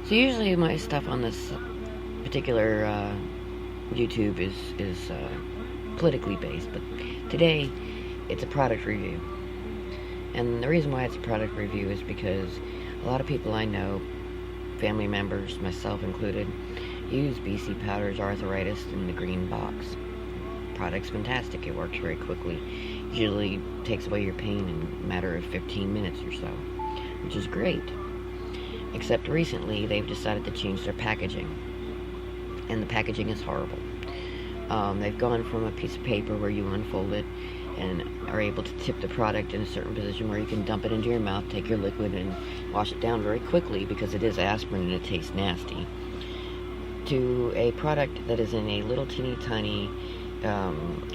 So usually my stuff on this particular YouTube is politically based, but today it's a product review. And the reason why it's a product review is because a lot of people I know, family members, myself included, use BC Powder's arthritis in the green box. Product's fantastic. It works very quickly. Usually takes away your pain in a matter of 15 minutes or so, which is great. Except recently they've decided to change their packaging, and the packaging is horrible. They've gone from a piece of paper where you unfold it and are able to tip the product in a certain position where you can dump it into your mouth, take your liquid, and wash it down very quickly because it is aspirin and it tastes nasty, to a product that is in a little teeny tiny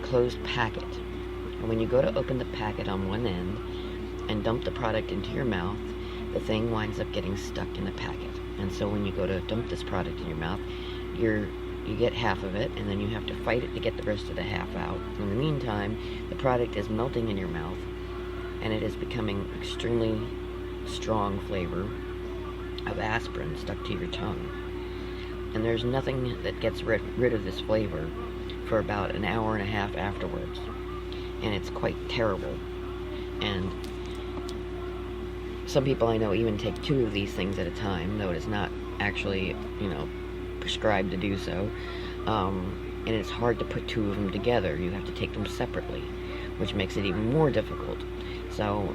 closed packet. And when you go to open the packet on one end and dump the product into your mouth, the thing winds up getting stuck in the packet. And so when you go to dump this product in your mouth, you get half of it, and then you have to fight it to get the rest of the half out. In the meantime, the product is melting in your mouth, and it is becoming extremely strong flavor of aspirin stuck to your tongue. And there's nothing that gets rid of this flavor for about an hour and a half afterwards. And it's quite terrible. And some people I know even take 2 of these things at a time, though it is not actually, prescribed to do so. And it's hard to put 2 of them together. You have to take them separately, which makes it even more difficult. So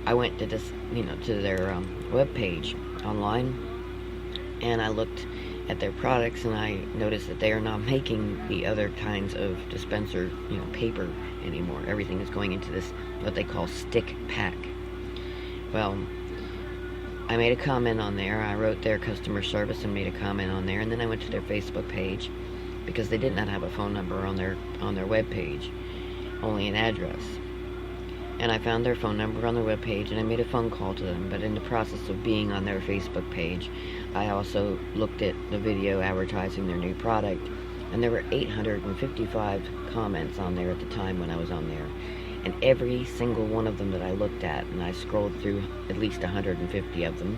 I went to this, to their web page online, and I looked at their products, and I noticed that they are not making the other kinds of dispenser, paper anymore. Everything is going into this, what they call stick pack. Well, I made a comment on there. I wrote their customer service and made a comment on there, and then I went to their Facebook page because they did not have a phone number on their web page, only an address. And I found their phone number on their web page, and I made a phone call to them. But in the process of being on their Facebook page, I also looked at the video advertising their new product, and there were 855 comments on there at the time when I was on there. And every single one of them that I looked at, and I scrolled through at least 150 of them,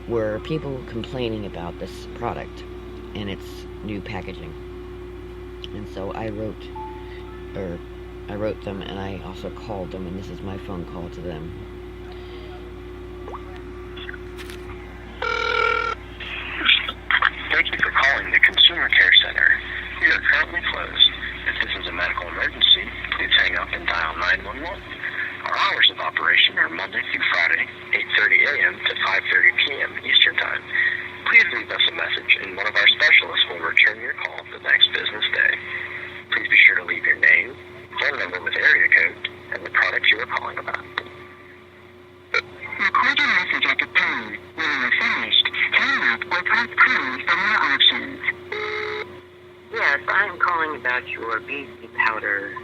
were people complaining about this product and its new packaging. And so I wrote them, and I also called them, and this is my phone call to them. Thank you for calling the Consumer Care Center. We are currently closed. If this is a medical emergency, please hang up and dial 911. Our hours of operation are Monday through Friday, 8:30 a.m. to 5:30 p.m. Eastern Time. Please leave us a message, and one of our specialists will return your call the next business day. Please be sure to leave your name, phone number with area code, and the product you are calling about. Record your message at the tone. When you are finished, hang up or press pound for more options. Yes, I am calling about your BC Powder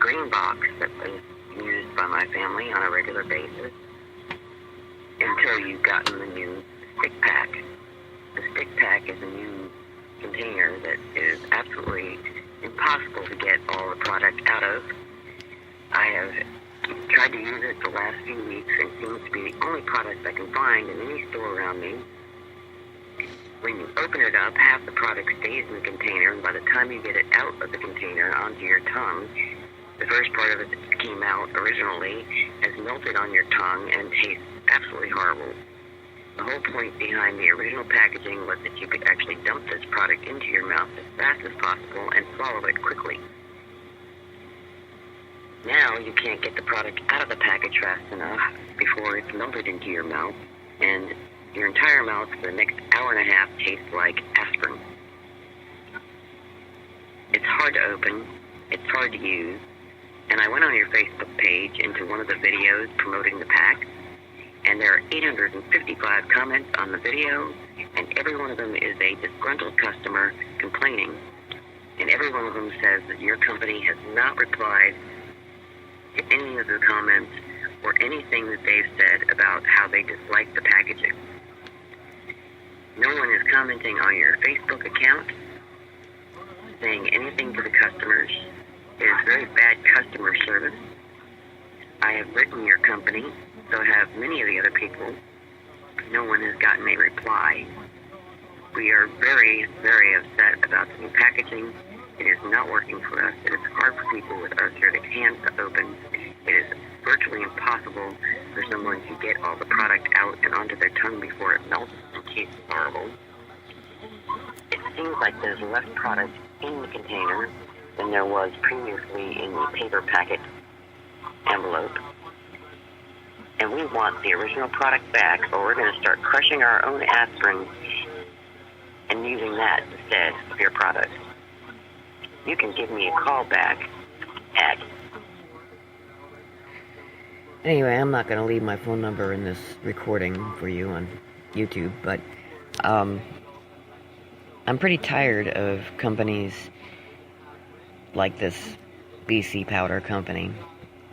green box that is used by my family on a regular basis until you've gotten the new stick pack. The stick pack is a new container that is absolutely impossible to get all the product out of. I have tried to use it the last few weeks, and it seems to be the only product I can find in any store around me. When you open it up, half the product stays in the container, and by the time you get it out of the container onto your tongue, the first part of it that came out originally has melted on your tongue and tastes absolutely horrible. The whole point behind the original packaging was that you could actually dump this product into your mouth as fast as possible and swallow it quickly. Now you can't get the product out of the package fast enough before it's melted into your mouth, and your entire mouth for the next hour and a half tastes like aspirin. It's hard to open, it's hard to use, and I went on your Facebook page into one of the videos promoting the pack, and there are 855 comments on the video, and every one of them is a disgruntled customer complaining, and every one of them says that your company has not replied to any of the comments or anything that they've said about how they dislike the packaging. No one is commenting on your Facebook account, saying anything to the customers. It is very bad customer service. I have written your company, so have many of the other people, no one has gotten a reply. We are very, very upset about the new packaging. It is not working for us. It is hard for people with arthritic hands to open. It is virtually impossible for someone to get all the product out and onto their tongue before it melts and tastes horrible. It seems like there's less product in the container than there was previously in the paper packet envelope. And we want the original product back, or we're going to start crushing our own aspirin and using that instead of your product. You can give me a call back at... Anyway, I'm not going to leave my phone number in this recording for you on YouTube, but I'm pretty tired of companies like this BC Powder company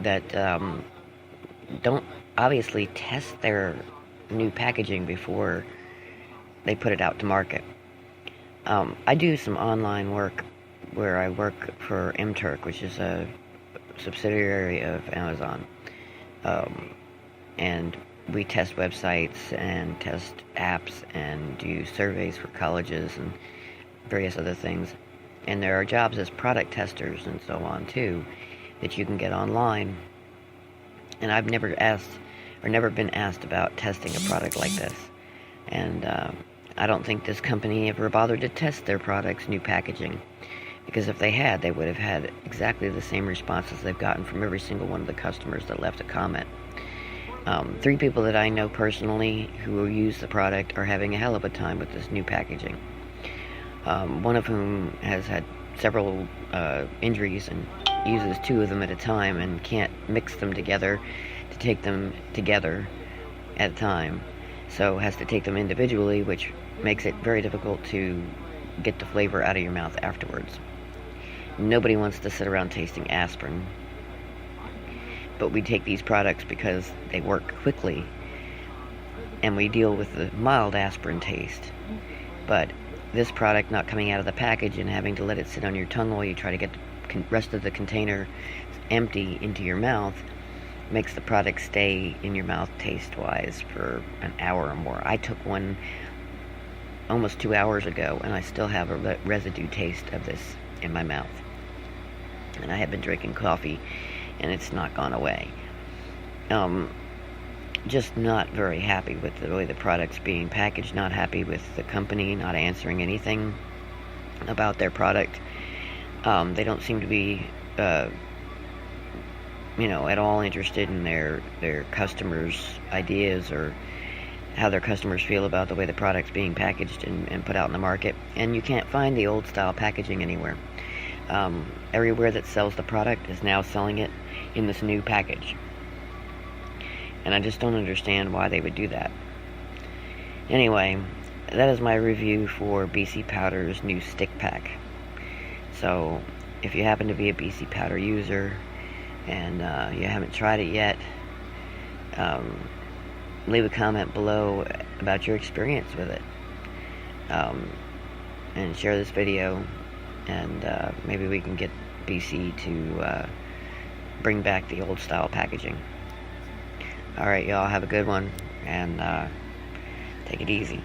that don't obviously test their new packaging before they put it out to market. I do some online work where I work for MTurk, which is a subsidiary of Amazon. And we test websites and test apps and do surveys for colleges and various other things. And there are jobs as product testers and so on too that you can get online. And I've never been asked about testing a product like this. And I don't think this company ever bothered to test their product's new packaging. Because if they had, they would have had exactly the same responses they've gotten from every single one of the customers that left a comment. 3 people that I know personally who use the product are having a hell of a time with this new packaging. One of whom has had several injuries and uses 2 of them at a time and can't mix them together to take them together at a time. So has to take them individually, which makes it very difficult to get the flavor out of your mouth afterwards. Nobody wants to sit around tasting aspirin. But we take these products because they work quickly. And we deal with the mild aspirin taste. But this product not coming out of the package and having to let it sit on your tongue while you try to get the rest of the container empty into your mouth makes the product stay in your mouth taste-wise for an hour or more. I took one almost 2 hours ago, and I still have a residue taste of this in my mouth. And I have been drinking coffee, and it's not gone away. Just not very happy with the way the product's being packaged, not happy with the company not answering anything about their product. They don't seem to be, at all interested in their customers' ideas or how their customers feel about the way the product's being packaged and put out in the market. And you can't find the old style packaging anywhere. Everywhere that sells the product is now selling it in this new package. And I just don't understand why they would do that. Anyway, that is my review for BC Powder's new stick pack. So, if you happen to be a BC Powder user and you haven't tried it yet, leave a comment below about your experience with it. And share this video, and maybe we can get BC to bring back the old style packaging. Alright, y'all, have a good one, and take it easy.